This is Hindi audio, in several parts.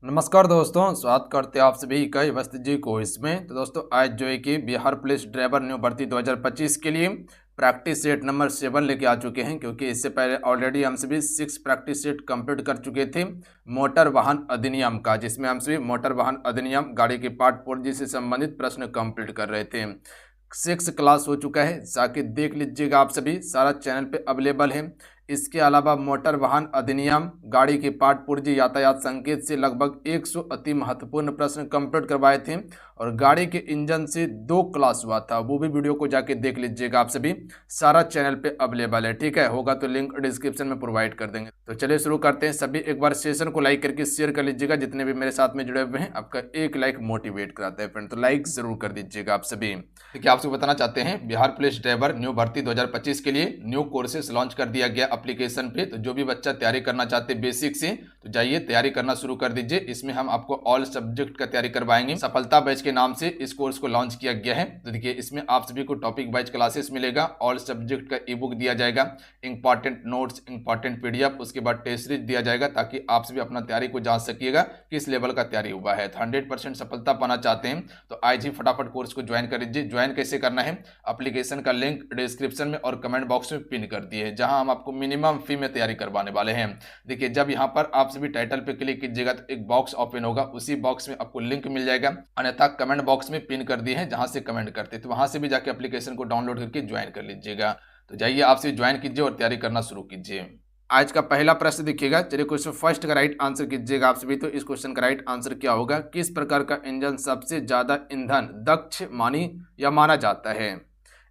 नमस्कार दोस्तों, स्वागत करते हैं आप सभी का अवस्थी जी को इसमें। तो दोस्तों आज जो है कि बिहार पुलिस ड्राइवर न्यू भर्ती 2025 के लिए प्रैक्टिस सेट नंबर 7 लेके आ चुके हैं, क्योंकि इससे पहले ऑलरेडी हम सभी 6 प्रैक्टिस सेट कंप्लीट कर चुके थे मोटर वाहन अधिनियम का, जिसमें हम सभी मोटर वाहन अधिनियम गाड़ी के पार्ट पुर्जे से संबंधित प्रश्न कंप्लीट कर रहे थे। 6 क्लास हो चुका है, जाके देख लीजिएगा आप सभी, सारा चैनल पे अवेलेबल है। इसके अलावा मोटर वाहन अधिनियम गाड़ी के पार्ट पुर्जे यातायात संकेत से लगभग 100 अति महत्वपूर्ण प्रश्न कंप्लीट करवाए थे, और गाड़ी के इंजन से 2 क्लास हुआ था, वो भी वीडियो को जाके देख लीजिएगा आप सभी, सारा चैनल पे अवेलेबल है। ठीक है, होगा तो लिंक डिस्क्रिप्शन में प्रोवाइड कर देंगे। तो चलिए शुरू करते हैं। सभी एक बार सेशन को लाइक करके शेयर कर लीजिएगा, जितने भी मेरे साथ में जुड़े हुए हैं। आपका एक लाइक मोटिवेट कराता है फ्रेंड, तो लाइक जरूर कर दीजिएगा आप सभी। देखिए, आपसे बताना चाहते हैं बिहार पुलिस ड्राइवर न्यू भर्ती 2025 के लिए न्यू कोर्सेस लॉन्च कर दिया गया एप्लीकेशन पे। तो जो भी बच्चा तैयारी करना चाहते हैं बेसिक से, तो जाइए तैयारी करना शुरू कर दीजिए। इसमें हम आपको ऑल सब्जेक्ट का तैयारी करवाएंगे। सफलता बैच के नाम से इस कोर्स को लॉन्च किया गया है। तो देखिए, इसमें आप सभी को टॉपिक वाइज क्लासेस मिलेगा, ऑल सब्जेक्ट का ई बुक दिया जाएगा, इंपॉर्टेंट नोट्स, इंपॉर्टेंट पीडीएफ, उसके बाद टेस्ट सीरीज दिया जाएगा, ताकि आप सभी अपना तैयारी को जांच सकिएगा किस लेवल का तैयारी हुआ है। तो 100% सफलता पाना चाहते हैं तो आज ही फटाफट कोर्स को ज्वाइन कर लीजिए। ज्वाइन कैसे करना है, एप्लीकेशन का लिंक डिस्क्रिप्शन में और कमेंट बॉक्स में पिन कर दिए, जहां हम आपको मिनिमम फी में तैयारी करवाने वाले हैं। देखिए, जब यहां पर आप सभी टाइटल पे क्लिक कीजिएगा तो एक बॉक्स ओपन होगा, उसी बॉक्स में आपको लिंक मिल जाएगा, अन्यथा कमेंट बॉक्स में पिन कर दिए हैं जहां से कमेंट करते, तो वहां से भी जाके एप्लीकेशन को डाउनलोड करके ज्वाइन कर लीजिएगा। तो जाइए आप सभी ज्वाइन कीजिए और तैयारी करना शुरू कीजिए। आज का पहला प्रश्न देखिएगा। चलिए, क्वेश्चन फर्स्ट का राइट आंसर कीजिएगा आप सभी। तो इस क्वेश्चन का राइट आंसर क्या होगा? किस प्रकार का इंजन सबसे ज्यादा ईंधन दक्ष माना जाता है?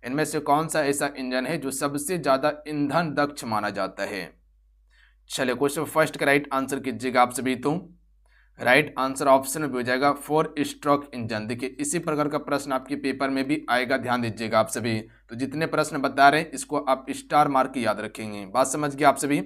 इनमें से कौन सा ऐसा इंजन है जो सबसे ज्यादा ईंधन दक्ष माना जाता है? चलिए, क्वेश्चन फर्स्ट का राइट आंसर कीजिएगा आप सभी। तो राइट आंसर ऑप्शन में भी हो जाएगा 4 स्ट्रोक इंजन। देखिए, इसी प्रकार का प्रश्न आपके पेपर में भी आएगा, ध्यान दीजिएगा आप सभी। तो जितने प्रश्न बता रहे हैं इसको आप स्टार मार्क के याद रखेंगे। बात समझ गए आप सभी?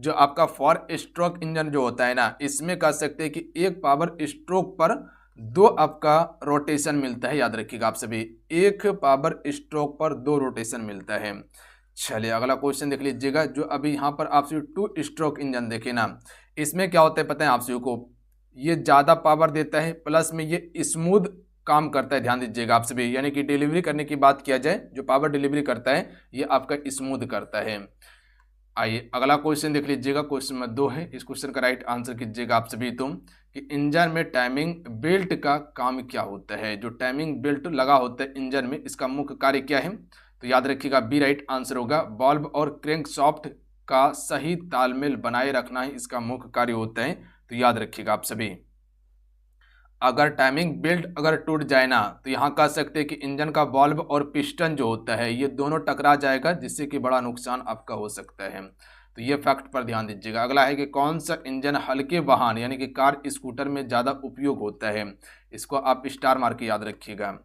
जो आपका 4 स्ट्रोक इंजन जो होता है ना, इसमें कह सकते हैं कि एक पावर स्ट्रोक पर 2 आपका रोटेशन मिलता है, याद रखिएगा आप सभी। एक पावर स्ट्रोक पर 2 रोटेशन मिलता है। चलिए, अगला क्वेश्चन देख लीजिएगा। जो अभी यहाँ पर आप सभी 2 स्ट्रोक इंजन देखे ना, इसमें क्या होता है पता है आप सभी को? ये ज़्यादा पावर देता है, प्लस में ये स्मूथ काम करता है, ध्यान दीजिएगा आप सभी। यानी कि डिलीवरी करने की बात किया जाए, जो पावर डिलीवरी करता है ये आपका स्मूथ करता है। आइए अगला क्वेश्चन देख लीजिएगा। क्वेश्चन नंबर 2 है, इस क्वेश्चन का राइट आंसर कीजिएगा आप सभी। तुम कि इंजन में टाइमिंग बेल्ट का काम क्या होता है? जो टाइमिंग बेल्ट लगा होता है इंजन में, इसका मुख्य कार्य क्या है? तो याद रखिएगा बी राइट आंसर होगा। बॉल्व और क्रैंकशाफ्ट का सही तालमेल बनाए रखना ही इसका मुख्य कार्य होता है। तो याद रखिएगा आप सभी। अगर टाइमिंग बेल्ट अगर टूट जाए ना, तो यहाँ कह सकते हैं कि इंजन का बॉल्व और पिस्टन जो होता है ये दोनों टकरा जाएगा, जिससे कि बड़ा नुकसान आपका हो सकता है। तो ये फैक्ट पर ध्यान दीजिएगा। अगला है कि कौन सा इंजन हल्के वाहन यानी कि कार स्कूटर में ज़्यादा उपयोग होता है? इसको आप स्टार मार के याद रखिएगा।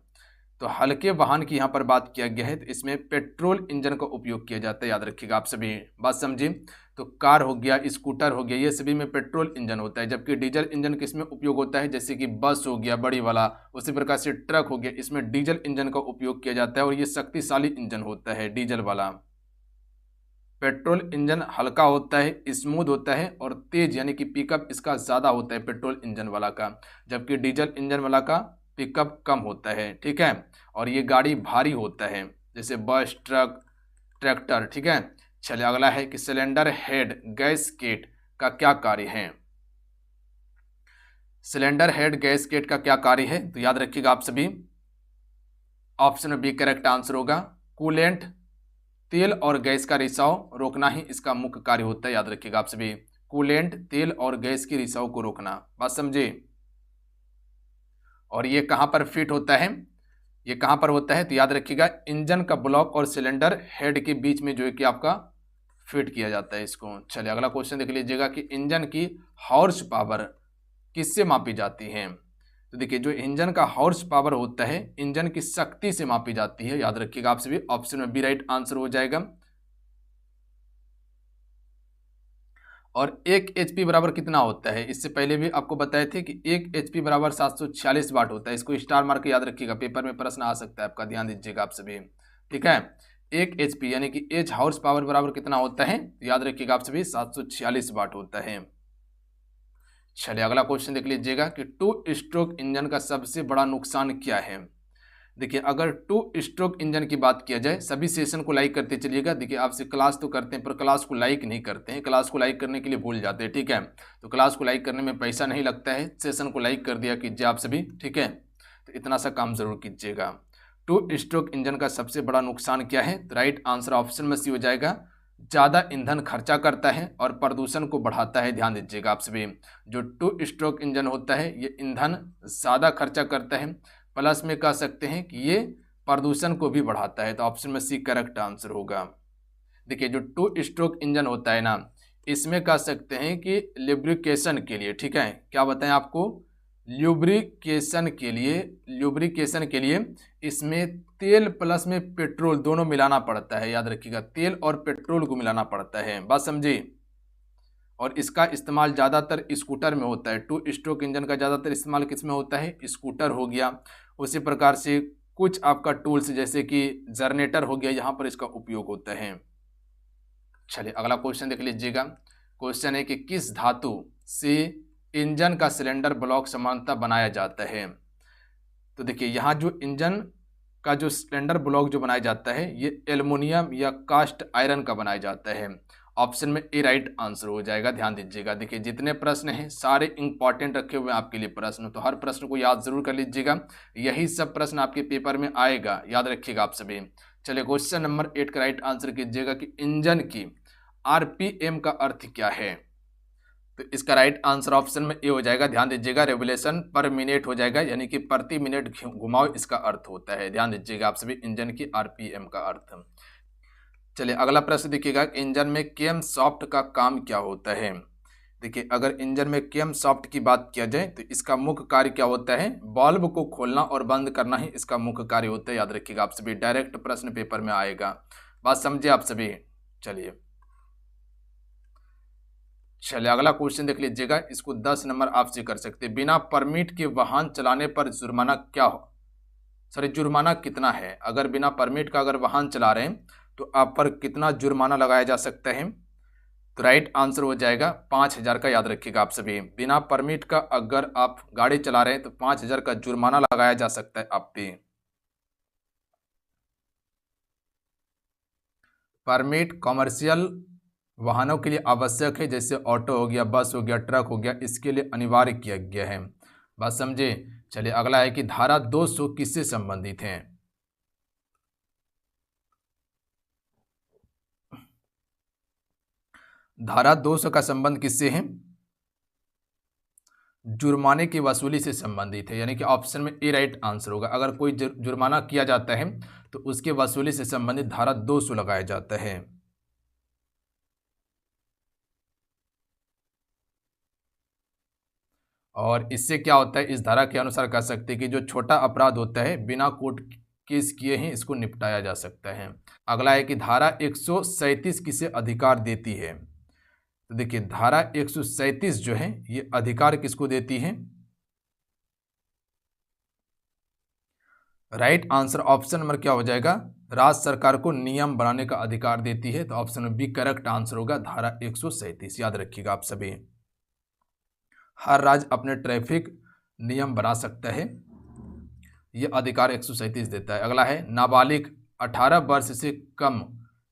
तो हल्के वाहन की यहाँ पर बात किया गया है, तो इसमें पेट्रोल इंजन का उपयोग किया जाता है, याद रखिएगा आप सभी। बात समझिए। तो कार हो गया, स्कूटर हो गया, ये सभी में पेट्रोल इंजन होता है। जबकि डीजल इंजन किसमें उपयोग होता है? जैसे कि बस हो गया बड़ी वाला, उसी प्रकार से ट्रक हो गया, इसमें डीजल इंजन का उपयोग किया जाता है, और ये शक्तिशाली इंजन होता है डीजल वाला। पेट्रोल इंजन हल्का होता है, स्मूथ होता है, और तेज यानी कि पिकअप इसका ज़्यादा होता है पेट्रोल इंजन वाला का, जबकि डीजल इंजन वाला का पिकअप कम होता है। ठीक है, और ये गाड़ी भारी होता है, जैसे बस, ट्रक, ट्रैक्टर। ठीक है। चलिए, अगला है कि सिलेंडर हेड गैसकेट का क्या कार्य है? सिलेंडर हेड गैसकेट का क्या कार्य है? तो याद रखिएगा आप सभी। ऑप्शन बी करेक्ट आंसर होगा। कूलेंट, तेल और गैस का रिसाव रोकना ही इसका मुख्य कार्य होता है, याद रखिएगा आप सभी। कूलेंट, तेल और गैस की रिसाव को रोकना। बात समझे? और ये कहां पर फिट होता है? ये कहां पर होता है? तो याद रखिएगा इंजन का ब्लॉक और सिलेंडर हेड के बीच में जो है कि आपका फिट किया जाता है इसको। चलिए, अगला क्वेश्चन देख लीजिएगा कि इंजन की हॉर्स पावर किससे मापी जाती है? तो देखिए, जो इंजन का हॉर्स पावर होता है इंजन की शक्ति से मापी जाती है, याद रखिएगा आप सभी। ऑप्शन में बी राइट आंसर हो जाएगा। और 1 HP बराबर कितना होता है? इससे पहले भी आपको बताए थे कि 1 HP बराबर 746 वाट होता है। इसको स्टार मार्क याद रखिएगा, पेपर में प्रश्न आ सकता है आपका, ध्यान दीजिएगा आप सभी। ठीक है, 1 HP यानी कि एच हाउस पावर बराबर कितना होता है? याद रखिएगा आप सभी, 746 वाट होता है। चलिए अगला क्वेश्चन देख लीजिएगा कि टू स्ट्रोक इंजन का सबसे बड़ा नुकसान क्या है। देखिए अगर टू स्ट्रोक इंजन की बात किया जाए, सभी सेशन को लाइक करते चलिएगा। देखिए आपसे क्लास तो करते हैं पर क्लास को लाइक नहीं करते हैं, क्लास को लाइक करने के लिए भूल जाते हैं, ठीक है। तो क्लास को लाइक करने में पैसा नहीं लगता है, सेशन को लाइक कर दिया कीजिए आप सभी, ठीक है। तो इतना सा काम जरूर कीजिएगा। टू स्ट्रोक इंजन का सबसे बड़ा नुकसान क्या है, तो राइट आंसर ऑप्शन में सी हो जाएगा, ज़्यादा ईंधन खर्चा करता है और प्रदूषण को बढ़ाता है। ध्यान दीजिएगा आप सभी, जो टू स्ट्रोक इंजन होता है ये ईंधन ज़्यादा खर्चा करता है, प्लस में कह सकते हैं कि ये प्रदूषण को भी बढ़ाता है। तो ऑप्शन में सी करेक्ट आंसर होगा। देखिए जो टू स्ट्रोक इंजन होता है ना, इसमें कह सकते हैं कि लुब्रिकेशन के लिए, ठीक है, क्या बताएं आपको, ल्यूब्रिकेशन के लिए इसमें तेल प्लस में पेट्रोल दोनों मिलाना पड़ता है। याद रखिएगा, तेल और पेट्रोल को मिलाना पड़ता है, बात समझे। और इसका इस्तेमाल ज़्यादातर स्कूटर में होता है। टू स्ट्रोक इंजन का ज़्यादातर इस्तेमाल किस में होता है, स्कूटर हो गया। उसी प्रकार से कुछ आपका टूल्स जैसे कि जनरेटर हो गया, यहाँ पर इसका उपयोग होता है। चलिए अगला क्वेश्चन देख लीजिएगा। क्वेश्चन है कि किस धातु से इंजन का सिलेंडर ब्लॉक समानता बनाया जाता है। तो देखिए यहाँ जो इंजन का जो सिलेंडर ब्लॉक जो बनाया जाता है ये एल्युमिनियम या कास्ट आयरन का बनाया जाता है। ऑप्शन में ए राइट आंसर हो जाएगा। ध्यान दीजिएगा, देखिए जितने प्रश्न हैं सारे इंपॉर्टेंट रखे हुए हैं आपके लिए प्रश्न, तो हर प्रश्न को याद जरूर कर लीजिएगा, यही सब प्रश्न आपके पेपर में आएगा, याद रखिएगा आप सभी। चलिए क्वेश्चन नंबर 8 का राइट आंसर कीजिएगा कि इंजन की आरपीएम का अर्थ क्या है। तो इसका राइट आंसर ऑप्शन में ए हो जाएगा। ध्यान दीजिएगा, रेवोल्यूशन पर मिनट हो जाएगा, यानी कि प्रति मिनट घुमाव इसका अर्थ होता है। ध्यान दीजिएगा आप सभी, इंजन की आरपीएम का अर्थ। चलिए अगला प्रश्न देखिएगा, इंजन में केम सॉफ्ट का काम क्या होता है। देखिए अगर इंजन में केम सॉफ्ट की बात किया जाए तो इसका मुख्य कार्य क्या होता है, बल्ब को खोलना और बंद करना ही इसका मुख्य कार्य होता है। याद रखिएगा आप सभी, डायरेक्ट प्रश्न पेपर में आएगा, बात समझे आप सभी। चलिए अगला क्वेश्चन देख लीजिएगा, इसको 10 नंबर आपसे कर सकते हैं। बिना परमिट के वाहन चलाने पर जुर्माना जुर्माना कितना है। अगर बिना परमिट का अगर वाहन चला रहे हैं तो आप पर कितना जुर्माना लगाया जा सकता है। तो राइट आंसर हो जाएगा 5000 का। याद रखिएगा आप सभी, बिना परमिट का अगर आप गाड़ी चला रहे हैं तो 5000 का जुर्माना लगाया जा सकता है आप पे। परमिट कॉमर्शियल वाहनों के लिए आवश्यक है, जैसे ऑटो हो गया, बस हो गया, ट्रक हो गया, इसके लिए अनिवार्य किया गया है, बात समझे। चलिए अगला है कि धारा 200 किससे संबंधित है। धारा 200 का संबंध किससे है, जुर्माने की वसूली से संबंधित है, यानी कि ऑप्शन में ए राइट आंसर होगा। अगर कोई जुर्माना किया जाता है तो उसके वसूली से संबंधित धारा 200 लगाया जाता है। और इससे क्या होता है, इस धारा के अनुसार कह सकते हैं कि जो छोटा अपराध होता है बिना कोर्ट केस किए ही इसको निपटाया जा सकता है। अगला है कि धारा 137 किसे अधिकार देती है। तो देखिए धारा 137 जो है ये अधिकार किसको देती है, राइट आंसर ऑप्शन नंबर क्या हो जाएगा, राज्य सरकार को नियम बनाने का अधिकार देती है। तो ऑप्शन में बी करेक्ट आंसर होगा, धारा 137। याद रखिएगा आप सभी, हर राज्य अपने ट्रैफिक नियम बना सकता है, ये अधिकार 137 देता है। अगला है नाबालिग 18 वर्ष से कम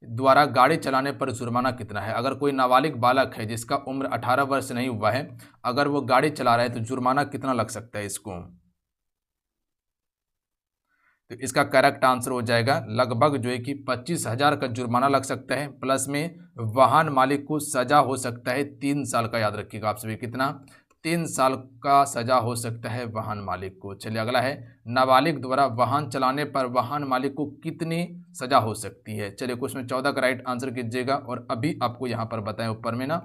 द्वारा गाड़ी चलाने पर जुर्माना कितना है। अगर कोई नाबालिग बालक है जिसका उम्र 18 वर्ष नहीं हुआ है, अगर वो गाड़ी चला रहा है तो जुर्माना कितना लग सकता है इसको। तो इसका करेक्ट आंसर हो जाएगा लगभग जो है कि 25,000 का जुर्माना लग सकता है, प्लस में वाहन मालिक को सजा हो सकता है 3 साल का। याद रखिएगा आप सभी, कितना, 3 साल का सजा हो सकता है वाहन मालिक को। चलिए अगला है नाबालिग द्वारा वाहन चलाने पर वाहन मालिक को कितनी सजा हो सकती है। चलिए क्वेश्चन 14 का राइट आंसर कीजिएगा और अभी आपको यहाँ पर बताएं ऊपर में ना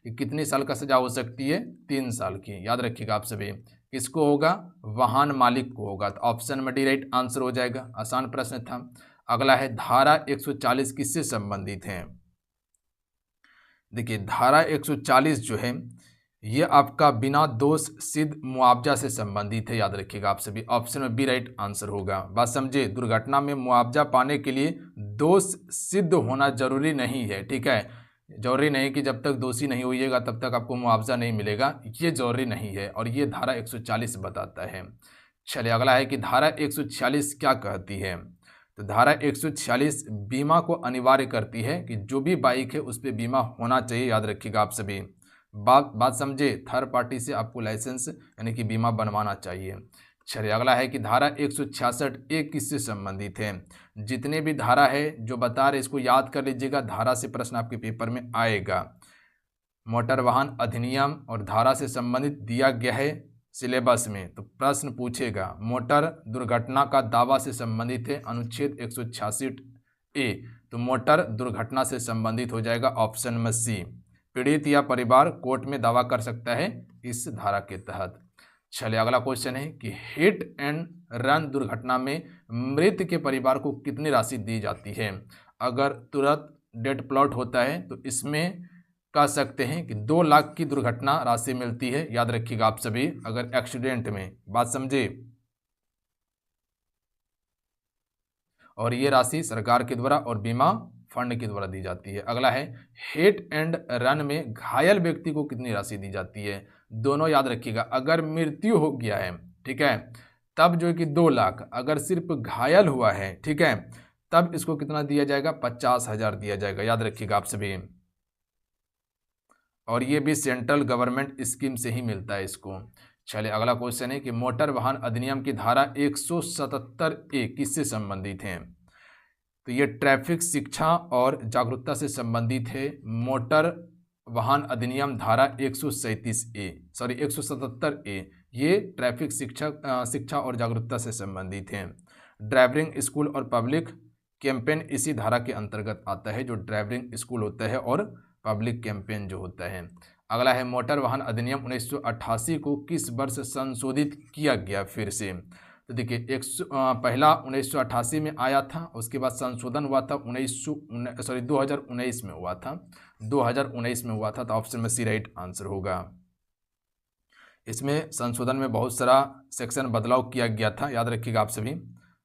कि कितनी साल का सजा हो सकती है, 3 साल की। याद रखिएगा आप सभी, किसको होगा, वाहन मालिक को होगा। तो ऑप्शन में डी राइट आंसर हो जाएगा, आसान प्रश्न था। अगला है धारा 140 किससे संबंधित है। देखिए धारा 140 जो है ये आपका बिना दोष सिद्ध मुआवजा से संबंधित है। याद रखिएगा आप सभी, ऑप्शन में बी राइट आंसर होगा। बात समझे, दुर्घटना में मुआवजा पाने के लिए दोष सिद्ध होना जरूरी नहीं है, ठीक है। जरूरी नहीं कि जब तक दोषी नहीं होइएगा तब तक आपको मुआवजा नहीं मिलेगा, ये जरूरी नहीं है, और ये धारा 146 बताता है। चलिए अगला है कि धारा 146 क्या कहती है। तो धारा 146 बीमा को अनिवार्य करती है कि जो भी बाइक है उस पर बीमा होना चाहिए। याद रखिएगा आप सभी, बात समझे, थर्ड पार्टी से आपको लाइसेंस यानी कि बीमा बनवाना चाहिए। चलिए अगला है कि धारा 166 एक किससे संबंधित है। जितने भी धारा है जो बता रहे इसको याद कर लीजिएगा, धारा से प्रश्न आपके पेपर में आएगा। मोटर वाहन अधिनियम और धारा से संबंधित दिया गया है सिलेबस में, तो प्रश्न पूछेगा मोटर दुर्घटना का दावा से संबंधित है अनुच्छेद 186A, तो मोटर दुर्घटना से संबंधित हो जाएगा ऑप्शन में सी। पीड़ित या परिवार कोर्ट में दावा कर सकता है इस धारा के तहत। चलिए अगला क्वेश्चन है कि हिट एंड रन दुर्घटना में मृत के परिवार को कितनी राशि दी जाती है। अगर तुरंत डेड प्लॉट होता है तो इसमें कह सकते हैं कि 2 लाख की दुर्घटना राशि मिलती है। याद रखिएगा आप सभी, अगर एक्सीडेंट में, बात समझे, और ये राशि सरकार के द्वारा और बीमा फंड के द्वारा दी जाती है। अगला है हिट एंड रन में घायल व्यक्ति को कितनी राशि दी जाती है। दोनों याद रखिएगा, अगर मृत्यु हो गया है, ठीक है, तब जो है कि 2 लाख, अगर सिर्फ घायल हुआ है, ठीक है, तब इसको कितना दिया जाएगा, 50,000 दिया जाएगा। याद रखिएगा आप सभी, और ये भी सेंट्रल गवर्नमेंट स्कीम से ही मिलता है इसको। चलिए अगला क्वेश्चन है कि मोटर वाहन अधिनियम की धारा 177A किससे संबंधित है। तो ये ट्रैफिक शिक्षा और जागरूकता से संबंधित है। मोटर वाहन अधिनियम धारा 177A ये ट्रैफिक शिक्षा और जागरूकता से संबंधित है। ड्राइविंग स्कूल और पब्लिक कैंपेन इसी धारा के अंतर्गत आता है, जो ड्राइविंग स्कूल होता है और पब्लिक कैंपेन जो होता है। अगला है मोटर वाहन अधिनियम 1988 को किस वर्ष संशोधित किया गया फिर से। तो देखिए पहला 1988 में आया था, उसके बाद संशोधन हुआ था 2019 में हुआ था, 2019 में हुआ था, तो ऑप्शन में सी राइट आंसर होगा। इसमें संशोधन में बहुत सारा सेक्शन बदलाव किया गया था। याद रखिएगा आप सभी,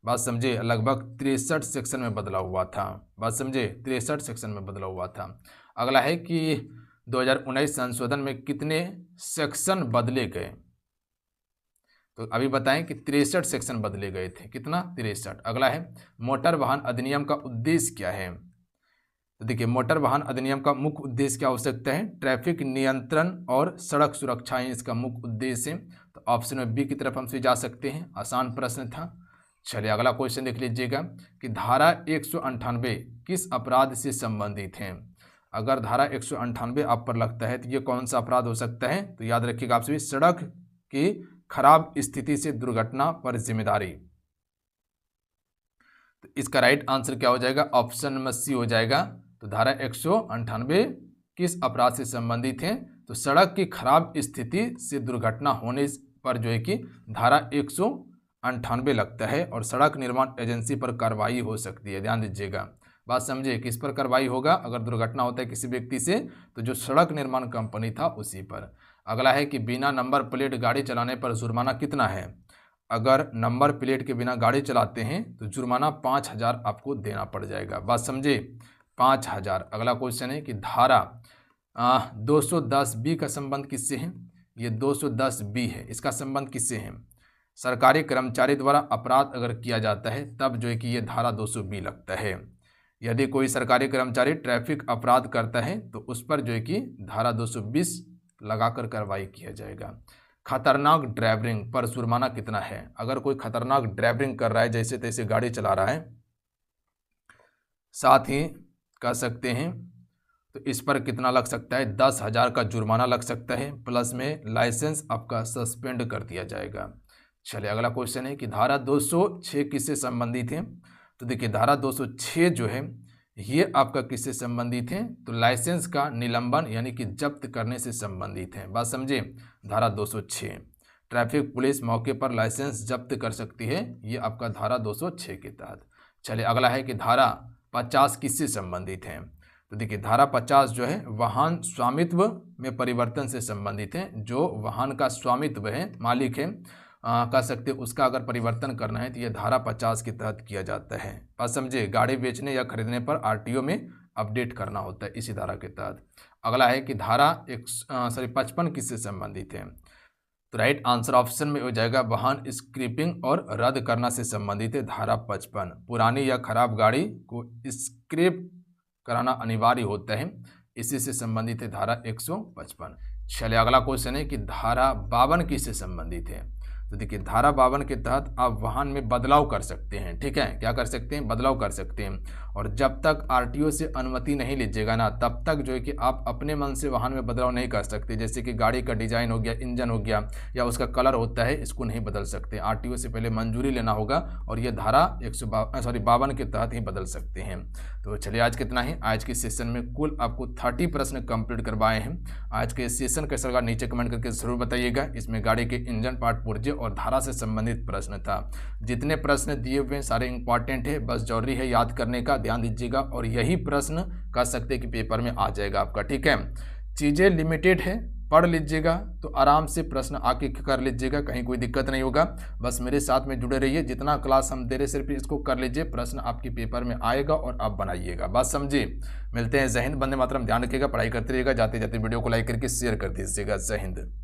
बात समझे, लगभग 63 सेक्शन में बदलाव हुआ था। बात समझे, 63 सेक्शन में बदलाव हुआ था। अगला है कि 2019 संशोधन में कितने सेक्शन बदले गए। तो अभी बताएं कि 63 सेक्शन बदले गए थे। कितना, 63। अगला है मोटर वाहन अधिनियम का उद्देश्य क्या है। तो देखिए मोटर वाहन अधिनियम का मुख्य उद्देश्य क्या हो सकता है, ट्रैफिक नियंत्रण और सड़क सुरक्षा ही इसका मुख्य उद्देश्य है। तो ऑप्शन में बी की तरफ हमसे जा सकते हैं, आसान प्रश्न था। चलिए अगला क्वेश्चन देख लीजिएगा कि धारा 198 किस अपराध से संबंधित है। अगर धारा 198 आप पर लगता है तो ये कौन सा अपराध हो सकता है। तो याद रखिएगा आप सभी, सड़क की खराब स्थिति से दुर्घटना पर जिम्मेदारी। तो इसका राइट आंसर क्या हो जाएगा, ऑप्शन नंबर सी हो जाएगा। तो धारा 198 किस अपराध से संबंधित है। तो सड़क की खराब स्थिति से दुर्घटना होने पर जो है कि धारा 198 लगता है, और सड़क निर्माण एजेंसी पर कार्रवाई हो सकती है। ध्यान दीजिएगा, बात समझिए, किस पर कार्रवाई होगा अगर दुर्घटना होता है किसी व्यक्ति से, तो जो सड़क निर्माण कंपनी था उसी पर। अगला है कि बिना नंबर प्लेट गाड़ी चलाने पर जुर्माना कितना है। अगर नंबर प्लेट के बिना गाड़ी चलाते हैं तो जुर्माना 5,000 आपको देना पड़ जाएगा। बात समझे, 5,000। अगला क्वेश्चन है कि धारा 210B का संबंध किससे है। ये 210B है, इसका संबंध किससे है। सरकारी कर्मचारी द्वारा अपराध अगर किया जाता है तब जो है कि ये धारा 200B लगता है। यदि कोई सरकारी कर्मचारी ट्रैफिक अपराध करता है तो उस पर जो है कि धारा 220 लगाकर कार्रवाई किया जाएगा। खतरनाक ड्राइविंग पर जुर्माना कितना है। अगर कोई खतरनाक ड्राइविंग कर रहा है, जैसे तैसे गाड़ी चला रहा है, साथ ही कह सकते हैं, तो इस पर कितना लग सकता है, 10,000 का जुर्माना लग सकता है, प्लस में लाइसेंस आपका सस्पेंड कर दिया जाएगा। चलिए अगला क्वेश्चन है कि धारा 206 किससे संबंधित है। तो देखिए धारा 206 जो है ये आपका किससे संबंधित है, तो लाइसेंस का निलंबन यानी कि जब्त करने से संबंधित है। बात समझे, धारा 206 ट्रैफिक पुलिस मौके पर लाइसेंस जब्त कर सकती है, ये आपका धारा 206 के तहत। चलिए अगला है कि धारा 50 किससे संबंधित है। तो देखिए धारा 50 जो है वाहन स्वामित्व में परिवर्तन से संबंधित है। जो वाहन का स्वामित्व है, मालिक है, कह सकते उसका अगर परिवर्तन करना है तो ये धारा 50 के तहत किया जाता है। बात समझे, गाड़ी बेचने या खरीदने पर आरटीओ में अपडेट करना होता है इसी धारा के तहत। अगला है कि धारा 55 किससे संबंधित है? तो राइट आंसर ऑप्शन में हो जाएगा वाहन स्क्रैपिंग और रद्द करना से संबंधित है धारा 55। पुरानी या खराब गाड़ी को स्क्रैप कराना अनिवार्य होता है, इसी से संबंधित है धारा 155। चलिए अगला क्वेश्चन है कि धारा 52 किससे संबंधित है? तो देखिए धारा 52 के तहत आप वाहन में बदलाव कर सकते हैं, ठीक है, क्या कर सकते हैं? बदलाव कर सकते हैं। और जब तक आरटीओ से अनुमति नहीं लीजिएगा ना, तब तक जो है कि आप अपने मन से वाहन में बदलाव नहीं कर सकते। जैसे कि गाड़ी का डिजाइन हो गया, इंजन हो गया, या उसका कलर होता है, इसको नहीं बदल सकते। आरटीओ से पहले मंजूरी लेना होगा और ये धारा 52 के तहत ही बदल सकते हैं। तो चलिए आज कितना है, आज के सेशन में कुल आपको 30 प्रश्न कंप्लीट करवाए हैं। आज के सेशन कैसा लगा नीचे कमेंट करके जरूर बताइएगा। इसमें गाड़ी के इंजन पार्ट, पुर्जे और धारा से संबंधित प्रश्न था। जितने प्रश्न दिए हुए हैं सारे इंपॉर्टेंट है, बस जरूरी है याद करने का, ध्यान दीजिएगा। और यही प्रश्न कह सकते हैं कि पेपर में आ जाएगा आपका, ठीक है। चीज़ें लिमिटेड है, पढ़ लीजिएगा तो आराम से प्रश्न आके कर लीजिएगा, कहीं कोई दिक्कत नहीं होगा। बस मेरे साथ में जुड़े रहिए, जितना क्लास हम दे रहे सिर्फ इसको कर लीजिए, प्रश्न आपके पेपर में आएगा और आप बनाइएगा। बात समझिए। मिलते हैं। जय हिंद, वंदे मातरम। ध्यान रखिएगा, पढ़ाई करते रहिएगा। जाते जाते वीडियो को लाइक करके शेयर कर दीजिएगा। जय हिंद।